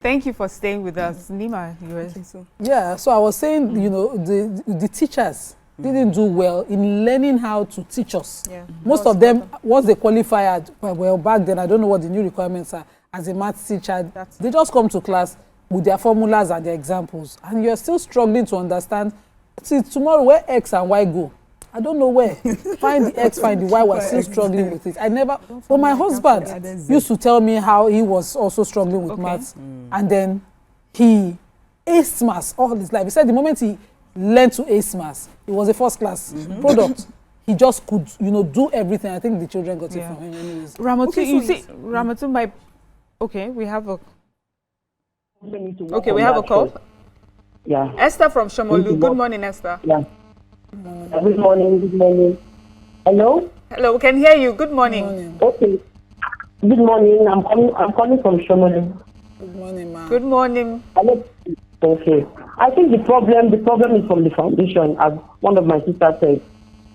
Thank you for staying with us. Nyma, you were saying so. Yeah, so I was saying, you know, the teachers didn't do well in learning how to teach us. Yeah. Most of them, once they qualified, well, back then, I don't know what the new requirements are, as a maths teacher, they just come to class with their formulas and their examples, and you're still struggling to understand, see, tomorrow, where X and Y go? I don't know where. Find the X, find the Y, we're still struggling with it. I never, but my husband used to tell me how he was also struggling with maths, and then he aced maths all his life. He said the moment he learned to ace maths, it was a first class product. He just could, you know, do everything. I think the children got it from him anyways. Ramatu, Okay, you so see, Ramatu, my, okay, we have a, okay, we have a call. Yeah. Esther from Shomolu. Good morning, Esther. Yeah. Good morning. Good morning. Hello. Hello, we can hear you. Good morning. Good morning. Okay. Good morning. I'm calling from Shomolu. Good morning, ma'am. Good morning. Okay. I think the problem is from the foundation, as one of my sisters said.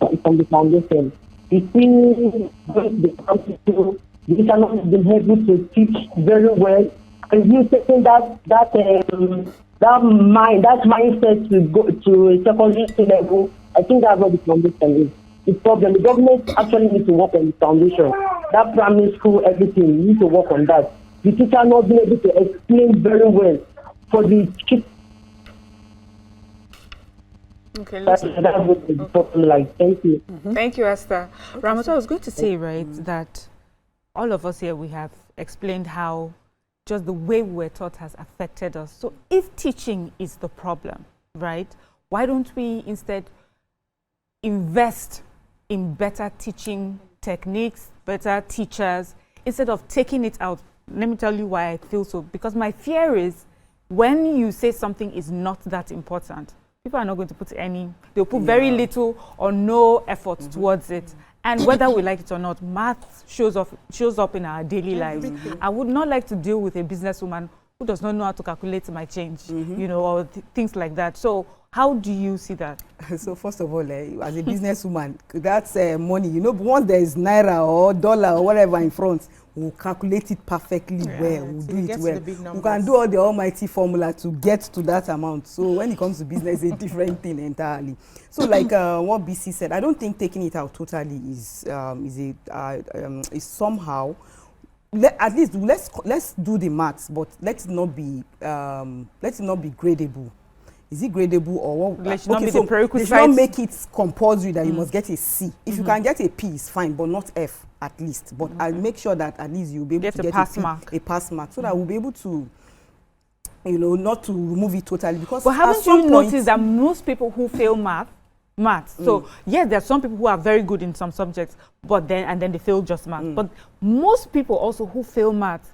It's from the foundation. You see, the council, the internal has been able to teach very well, and you taking that mindset to go to a secondary school level. I think that's what the foundation is. The problem, the government actually needs to work on the foundation. That primary school, everything, you need to work on that. The teacher not being able to explain very well for the kids. Okay, That's what the problem like. Thank you. Thank you, Esther. Ramatu, I was going to say, right, that all of us here, we have explained how just the way we were taught has affected us. So if teaching is the problem, right, why don't we instead invest in better teaching techniques, better teachers, instead of taking it out? Let me tell you why I feel so. Because my fear is when you say something is not that important, people are not going to put any, they'll put very little or no effort towards it. And whether we like it or not, math shows up in our daily lives. I would not like to deal with a businesswoman who does not know how to calculate my change, you know, or things like that. So how do you see that? So first of all, as a businesswoman, that's money. You know, once there is naira or dollar or whatever in front, we'll calculate it perfectly well. We'll do it well. We can do all the almighty formula to get to that amount. So when it comes to business, it's a different thing entirely. So like what BC said, I don't think taking it out totally is somehow. At least let's do the maths, but let's not be gradable. Is it gradable or what? Let's not be the prerequisites. Let's not make it compulsory that you must get a C. If you can get a P, it's fine, but not F at least. But I'll make sure that at least you'll be able to get a pass mark, so that we'll be able to, you know, not to remove it totally. Because but haven't you noticed that most people who fail maths, so yes, there are some people who are very good in some subjects, but then they fail just maths. But most people also who fail maths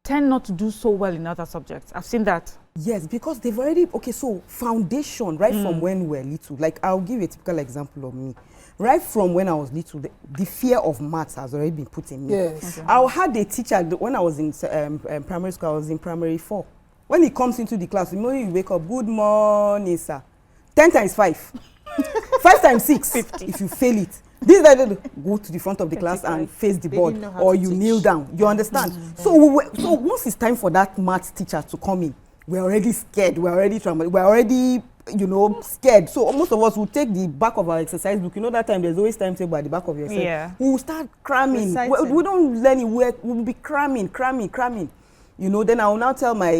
tend not to do so well in other subjects. I've seen that. Yes, because they've already, so foundation, right from when we were little. Like, I'll give you a typical example of me. Right from when I was little, the fear of maths has already been put in me. Yes. Okay. I had a teacher, when I was in primary school, I was in primary 4. When he comes into the class, the morning you wake up, good morning, sir. 10 times 5. 5 times 6. 50. If you fail it. This is go to the front of the class and face the board, or you kneel down. You understand? So once it's time for that maths teacher to come in, we're already scared. We're already traumatized. We're already, you know, scared. So most of us will take the back of our exercise book. You know that time there's always timetable at the back of your set. Yeah. We will start cramming. We don't learn it. We'll be cramming. You know, then I will now tell my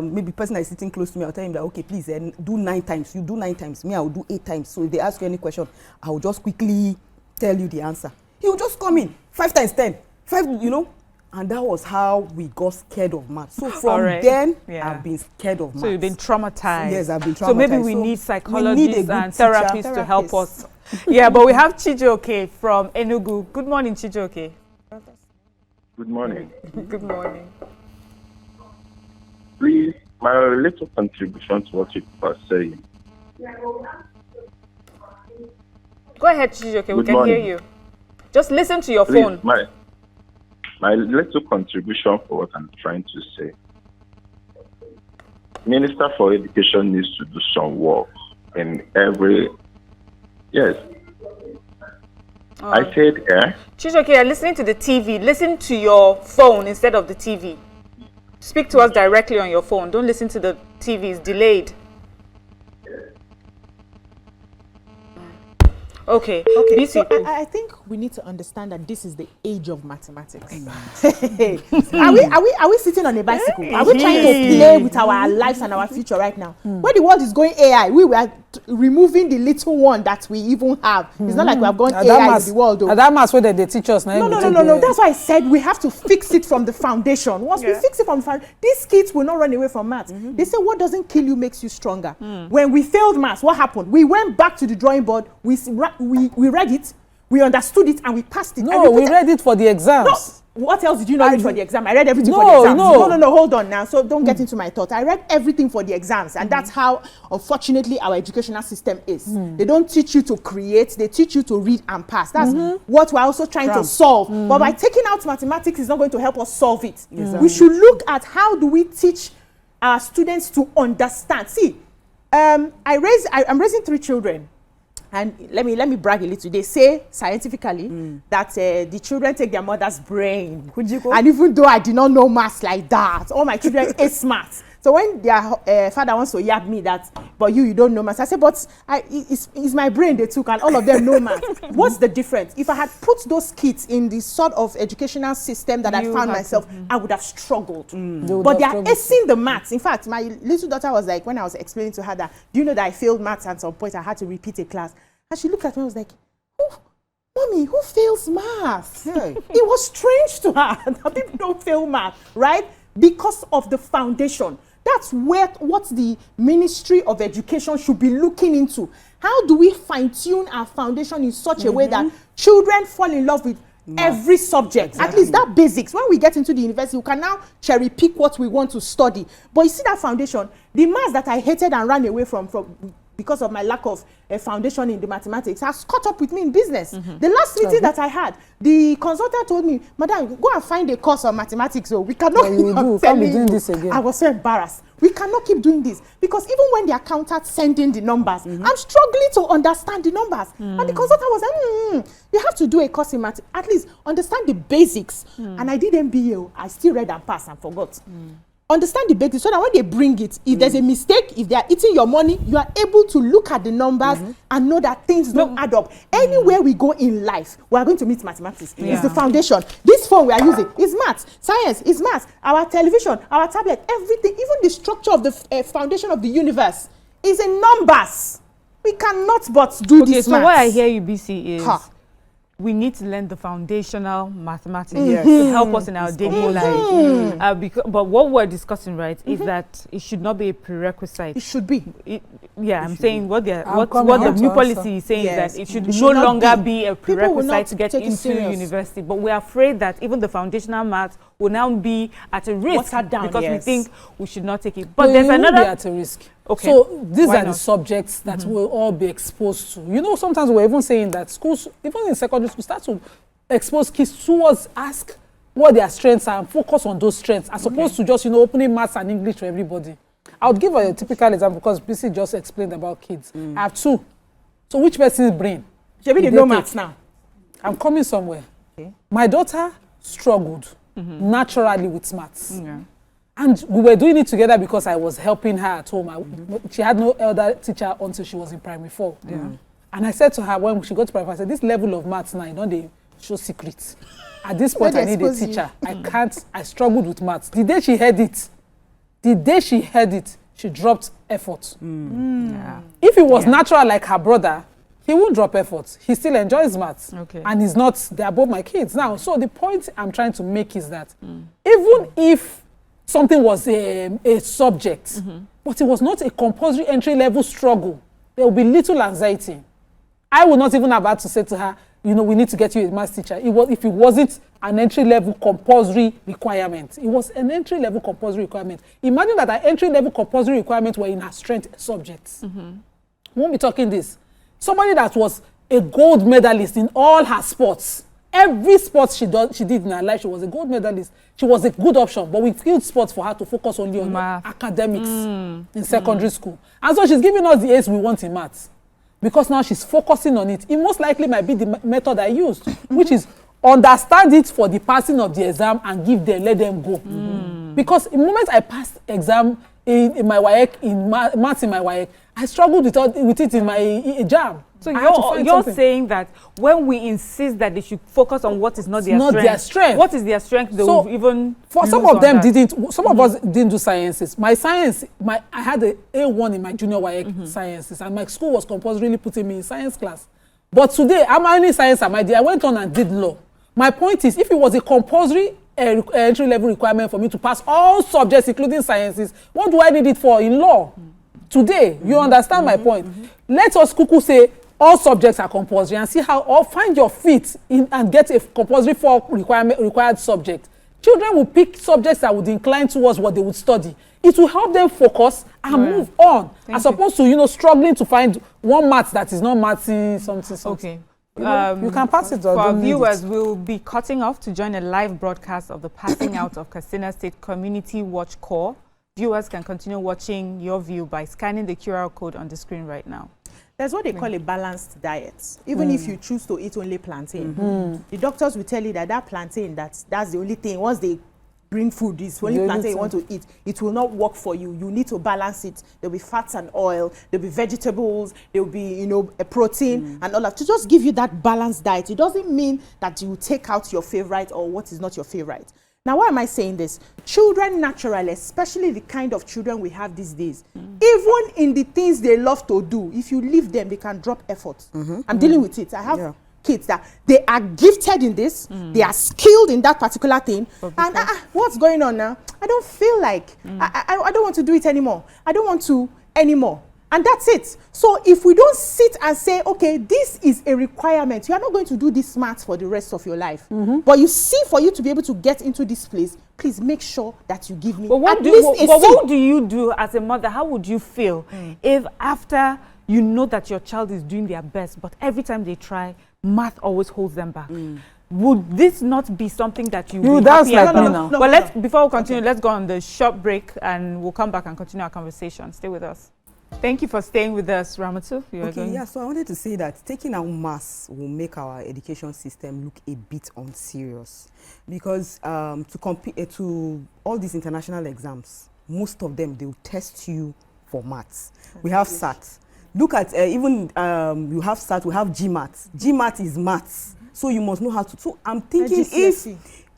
maybe person that is sitting close to me, I'll tell him that, okay, please do 9 times. You do 9 times. Me, I will do 8 times. So if they ask you any question, I will just quickly tell you the answer. He will just come in 5 times 10. 5, you know. And that was how we got scared of maths. So from then, I've been scared of maths. So you've been traumatized. Yes, I've been traumatized. So maybe we need psychologists and therapists to help us. Yeah, but we have Chijioke from Enugu. Good morning, Chijioke. Good morning. Good morning. Please, my little contribution to what you are saying. Go ahead, Chijioke. We can hear you. Just listen to your phone. My little contribution for what I'm trying to say. Minister for Education needs to do some work in every. Yes. I said, Chijioke, you're listening to the TV. Listen to your phone instead of the TV. Speak to us directly on your phone. Don't listen to the TV. It's delayed. Okay. So I think we need to understand that this is the age of mathematics. Are we sitting on a bicycle? Are we trying to play with our lives and our future right now? When the world is going AI, we were removing the little one that we even have. It's not like we have gone AI in the world. That mass where they teach us now. No. That's why I said we have to fix it from the foundation. Once we fix it from the foundation, these kids will not run away from maths. They say what doesn't kill you makes you stronger. When we failed maths, what happened? We went back to the drawing board. We read it, we understood it, and we passed it. No, we read it for the exams. No, what else did you not read for the exam? I read everything for the exams. No, hold on now. So don't get into my thought. I read everything for the exams, and that's how, unfortunately, our educational system is. They don't teach you to create, they teach you to read and pass. That's what we're also trying to solve. But by taking out mathematics, it's not going to help us solve it. We should look at how do we teach our students to understand. See, I'm raising 3 children. And let me brag a little. They say scientifically that the children take their mother's brain. And even though I did not know maths like that, all my children are smart. So when their father wants to yap me that, but you don't know maths, I said, but it's my brain they took, and all of them know maths. What's the difference? If I had put those kids in the sort of educational system that I found myself, I would have struggled. But they are acing the maths. In fact, my little daughter was like, when I was explaining to her that, do you know that I failed maths at some point, I had to repeat a class. And she looked at me and was like, Mommy, who fails maths? It was strange to her that people don't fail maths, right? Because of the foundation. That's what the Ministry of Education should be looking into. How do we fine-tune our foundation in such a way that children fall in love with every subject? At least that basics. When we get into the university, we can now cherry pick what we want to study. But you see that foundation, the maths that I hated and ran away from because of my lack of a foundation in the mathematics has caught up with me in business. The last meeting that I had, the consultant told me, Madam, go and find a course on mathematics. So we cannot keep doing this again. I was so embarrassed. We cannot keep doing this because even when the accountant sent in the numbers, I'm struggling to understand the numbers. And the consultant was like, you have to do a course in math, at least understand the basics. And I did MBA. I still read and passed and forgot. Understand the basics so that when they bring it, if there's a mistake, if they are eating your money, you are able to look at the numbers and know that things don't add up. Anywhere we go in life, we are going to meet mathematics. It's the foundation. This phone we are using is maths. Science is maths. Our television, our tablet, everything, even the structure of the foundation of the universe is in numbers. We cannot but do this so maths. what I hear you, BC, is we need to learn the foundational mathematics to help us in our daily life. But what we're discussing, right, is that it should not be a prerequisite. It should be. I'm saying what the new policy is saying is that it should no longer be a prerequisite to get into university. But we're afraid that even the foundational maths will now be at a risk because we think we should not take it. But there's another... be at a risk. Okay. So these are the subjects that we'll all be exposed to. You know, sometimes we're even saying that schools, even in secondary school, start to expose kids towards ask what their strengths are and focus on those strengths as opposed to just, opening maths and English to everybody. I would give a typical example because BC just explained about kids. I have 2. So which person's brain? Maybe they know maths now. I'm coming somewhere. Okay. My daughter struggled naturally with maths. And we were doing it together because I was helping her at home. She had no elder teacher until she was in primary 4. And I said to her when she got to primary 4, I said, this level of maths now, they show secrets. At this point, I need a teacher. I struggled with maths. The day she heard it, she dropped effort. If it was natural like her brother, he won't drop effort. He still enjoys maths. And he's not, they're above my kids. Now, so the point I'm trying to make is that even if something was a subject, but it was not a compulsory entry-level struggle, there will be little anxiety. I would not even have had to say to her, we need to get you a maths teacher. If it wasn't an entry-level compulsory requirement. It was an entry-level compulsory requirement. Imagine that our entry-level compulsory requirements were in her strength subjects. We won't be talking this. Somebody that was a gold medalist in all her sports. Every sport she did in her life, she was a gold medalist. She was a good option, but we killed sports for her to focus only on academics in secondary school. And so she's giving us the A's we want in maths. Because now she's focusing on it. It most likely might be the method I used, which is understand it for the passing of the exam and let them go. Because the moment I passed exam in my WAEC, in maths in my WAEC, I struggled with it in my JAM. So you're saying that when we insist that they should focus on what is not their strength, what is their strength, they will even for some of them didn't. Some of us didn't do sciences. My science, I had a A1 in my junior WAEC sciences, and my school was compulsorily putting me in science class. But today, I'm only science at my day. I went on and did law. My point is, if it was a compulsory entry-level requirement for me to pass all subjects, including sciences, what do I need it for in law? Today, you understand my point. Let us cuckoo say all subjects are compulsory and see how, or find your feet in and get a compulsory for required subject. Children will pick subjects that would incline towards what they would study. It will help them focus and move on, as opposed to, struggling to find one math that is not mathing something. Okay. You can pass it. For our viewers, we'll be cutting off to join a live broadcast of the passing out of Katsina State Community Watch Corps. Viewers can continue watching your view by scanning the QR code on the screen right now. There's what they call a balanced diet. Even if you choose to eat only plantain, the doctors will tell you that plantain, that's the only thing. Once they bring food, it's only plantain you want to eat. It will not work for you. You need to balance it. There'll be fats and oil. There'll be vegetables. There'll be, a protein and all that. To just give you that balanced diet. It doesn't mean that you take out your favorite or what is not your favorite. Now, why am I saying this? Children naturally, especially the kind of children we have these days, even in the things they love to do, if you leave them, they can drop effort. I'm dealing with it. I have kids that they are gifted in this, they are skilled in that particular thing, and what's going on now? I don't feel like, I don't want to do it anymore. I don't want to anymore. And that's it. So if we don't sit and say, okay, this is a requirement, you are not going to do this maths for the rest of your life. But you see, for you to be able to get into this place, please make sure that you give me at least a C. But what do you do as a mother? How would you feel if after you know that your child is doing their best, but every time they try, math always holds them back? Would this not be something that you would be happy about? But before we continue, let's go on the short break and we'll come back and continue our conversation. Stay with us. Thank you for staying with us, Ramatu. So I wanted to say that taking out maths will make our education system look a bit unserious, because to compete to all these international exams, most of them, they will test you for maths. We have SAT. Look at even you have SAT, we have GMAT. GMAT is maths, so you must know how to. So I'm thinking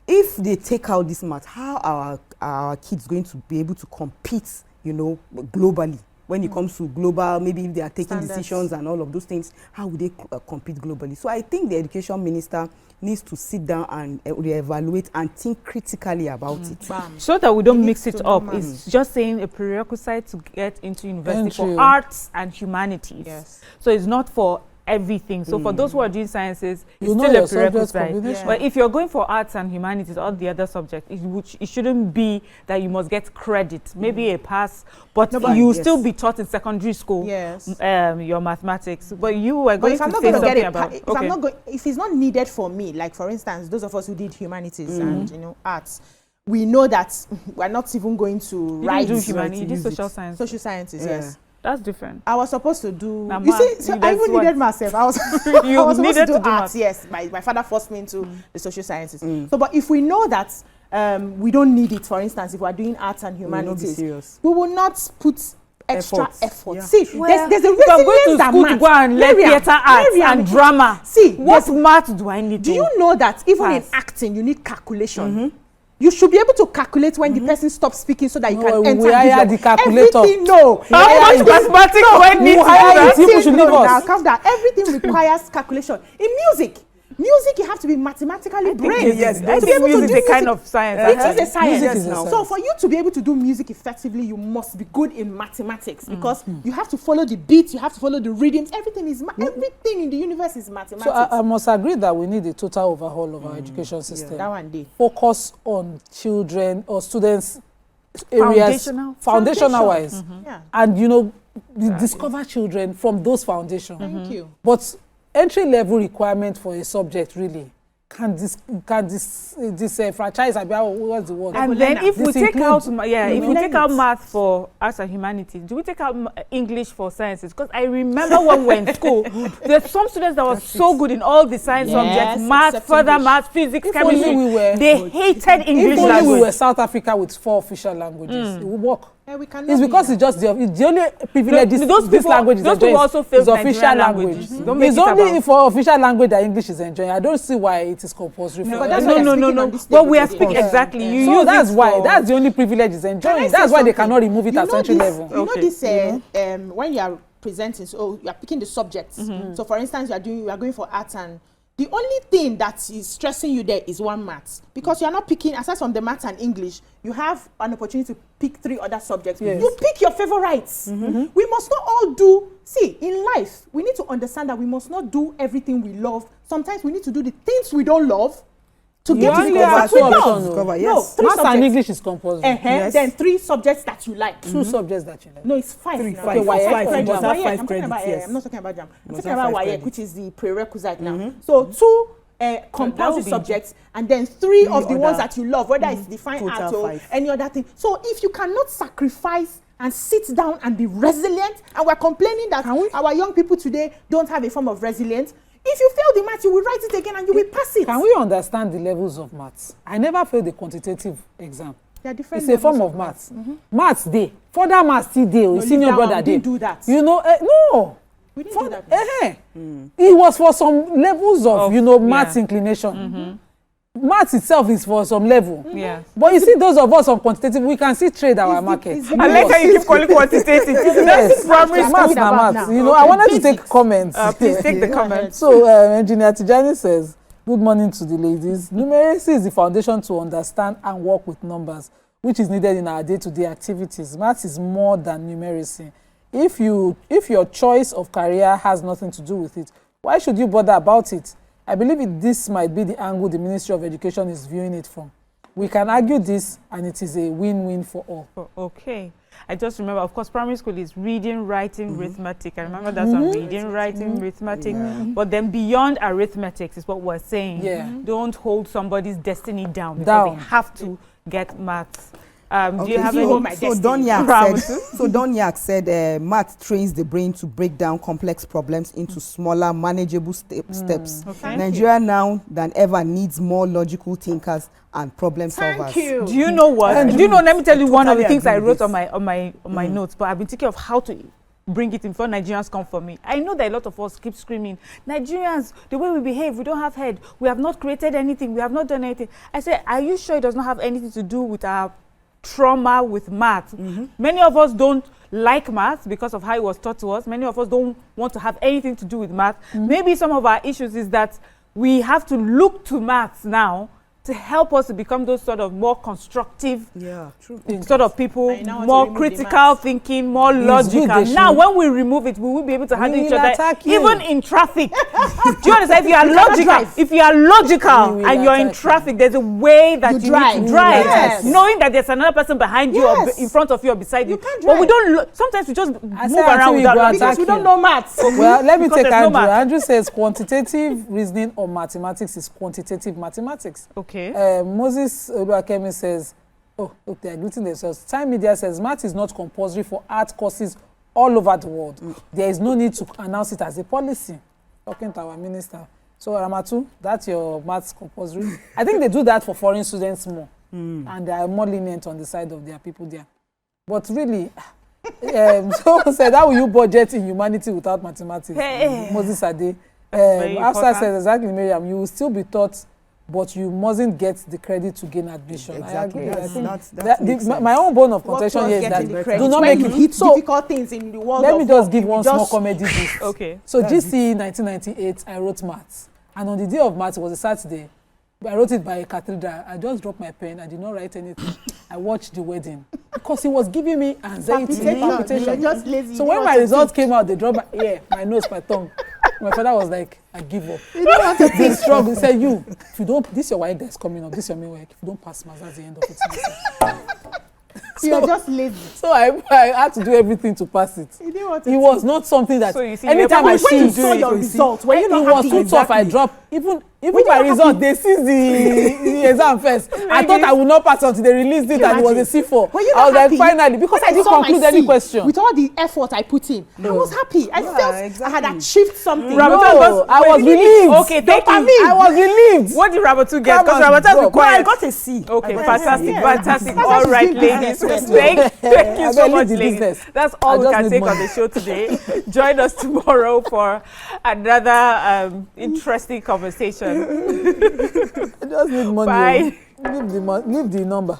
if they take out this math, how are our kids going to be able to compete, globally? When it comes to global, maybe if they are taking decisions and all of those things, how would they compete globally? So I think the education minister needs to sit down and reevaluate and think critically about it. So that we don't mix it up. It's just saying a prerequisite to get into university for arts and humanities. Yes. So it's not for everything. So for those who are doing sciences, it's still a prerequisite. But if you're going for arts and humanities, all the other subjects, it shouldn't be that you must get credit, maybe a pass, but you will still be taught in secondary school your mathematics. But you were going to say something about if it's not needed for me, like for instance, those of us who did humanities and arts, we know that we're not even going to write. You do humanities, you did social science. Social sciences, yes. That's different. I was supposed to do. You see, so I even needed myself. I was supposed to do arts. Yes, my father forced me into the social sciences. So, but if we know that we don't need it, for instance, if we are doing arts and humanities, we will not put extra effort. Yeah. See, there's a reason that to go and learn theater arts and drama. See, what math do I need? Do you know that even in acting, you need calculation? You should be able to calculate when the person stops speaking so that you can enter the calculator. Everything, no. How much mathematics when everything requires calculation. In music, you have to be mathematically brave. Yes, to be able to do a kind of science. It is a science. So for you to be able to do music effectively, you must be good in mathematics, because you have to follow the beats, you have to follow the rhythms. Everything everything in the universe is mathematics. So I must agree that we need a total overhaul of our education system. That one day. Focus on children or students areas foundational wise, and discover children from those foundations. Thank you. But entry-level requirement for a subject really can franchise about what's the word? And then if we take out, if we take out it. math for arts and humanities, do we take out English for sciences? Because I remember when we were in school, there's some students that were so good in all the science subjects, math, further math, physics, chemistry. They hated English language. If only we were language. South Africa with 4 official languages, it would work. We It's because it's just the only privilege this language is those also failed official Nigerian language. Don't It's make it only about- for official language that English is enjoying. I don't see why it is compulsory. No, for but that's everyone. why No. on this But table we are today. speaking exactly. You So use that's it why. for- That's the only privilege is enjoying. Can I That's say why they something? cannot remove it You at know century this- level. You know Okay. this, when you are presenting, so you are picking the subjects. So for instance, you are going for arts, and the only thing that is stressing you there is one maths, because you are not picking, aside from the maths and English, you have an opportunity to pick 3 other subjects. Yes. You pick your favorites. We must not all do, see, in life, we need to understand that we must not do everything we love. Sometimes we need to do the things we don't love to get to only the have goals we two love. options, Cover, No, yes. 3 Maths and subjects. English is compulsory. Yes. Then 3 subjects that you like. 2 subjects that you like. No, it's 5. Three, now. five. Okay, Five, WAEC, five, you must have WAEC, 5 I'm talking about, credits, yes. I'm not talking about JAM. I'm must talking have about 5 WAEC, credits. which is the prerequisite now. So 2 compulsory would be subjects, and then 3 of the other. ones that you love, whether it's the fine Total art or 5. any other thing. So if you cannot sacrifice and sit down and be resilient, and we're complaining that our young people today don't have a form of resilience, if you fail the math, you will write it again and you will pass it. Can we understand the levels of maths? I never failed the quantitative exam. There are different It's a form levels of maths. Maths day. Further maths still day. leave Senior that brother one. We day. didn't do that. You know, no. We didn't do that. It was for some levels of maths inclination. Maths itself is for some level. Yes. But you see, those of us on quantitative, we can still trade our market. I like how you keep calling quantitative. That's primary Maths school. na about maths. now. You know, I wanted to take comments. Please take the comments. So, Engineer Tijani says, good morning to the ladies. Numeracy is the foundation to understand and work with numbers, which is needed in our day-to-day activities. Maths is more than numeracy. If your choice of career has nothing to do with it, why should you bother about it? I believe this might be the angle the Ministry of Education is viewing it from. We can argue this, and it is a win-win for all. Okay. I just remember, of course, primary school is reading, writing, arithmetic. I remember that's on reading, writing, arithmetic. But then beyond arithmetic is what we're saying. Yeah. Don't hold somebody's destiny down because they have to get maths. Do you have any? So Donyak said math trains the brain to break down complex problems into smaller, manageable steps. Okay. Nigeria now than ever needs more logical thinkers and problem solvers. Thank you. Do you know what? Do you know? Let me tell you one of the Totally things I agree wrote with on my notes. But I've been thinking of how to bring it in before Nigerians come for me. I know that a lot of us keep screaming, Nigerians, the way we behave, we don't have head. We have not created anything. We have not done anything. I said, are you sure it does not have anything to do with our trauma with math? Many of us don't like math because of how it was taught to us. Many of us don't want to have anything to do with math. Maybe some of our issues is that we have to look to maths now to help us to become those sort of more constructive sort of people, more critical thinking, more logical. Now, when we remove it, we will be able to handle each other, even in traffic. Do you understand? If you are logical and you're in traffic, there's a way that you need to drive, knowing that there's another person behind you or in front of you or beside you. But we don't. Sometimes we just move around without logic because we don't know maths. Well, let me take Andrew. Andrew says quantitative reasoning or mathematics is quantitative mathematics. Okay. Moses Oluwakemi says, they are greeting themselves. Time Media says, math is not compulsory for art courses all over the world. There is no need to announce it as a policy. Talking to our minister. So, Ramatu, that's your maths compulsory. I think they do that for foreign students more. And they are more lenient on the side of their people there. But really, so said, how will you budget in humanity without mathematics? Moses Ade. After says, exactly, Miriam, you will still be taught, but you mustn't get the credit to gain admission. Exactly. I agree. My own bone of contention here is that do not make it hit so difficult things in the world. Let me just give one small comedy gist. Okay. So GCE 1998, I wrote maths, and on the day of maths, it was a Saturday. I wrote it by a cathedral. I just dropped my pen. I did not write anything. I watched the wedding because it was giving me anxiety, palpitation. Just lazy. So when my results came out, they dropped my nose, my tongue. My father was like, I give up. You don't want to They struggled. He said, if you don't, this is your wife that's coming up, this is your main work. If you don't pass maths, that's the end of it. You're just lazy. So I had to do everything to pass it. It was not something that so you see, anytime I see you saw your results, when you it was too tough. I dropped even Even my result, they seize the exam first. I thought I would not pass until they released it and it was a C4. I was like, finally, because I didn't conclude any question. With all the effort I put in, I was happy. I felt I had achieved something. No, I was relieved. Okay, thank you. I was relieved. What did Ramatu get? Because Ramatu is quiet. I got a C. Okay, fantastic. All right, ladies. Thank you so much, ladies. That's all we can take on the show today. Join us tomorrow for another interesting conversation. I just need money. Bye. Leave the number.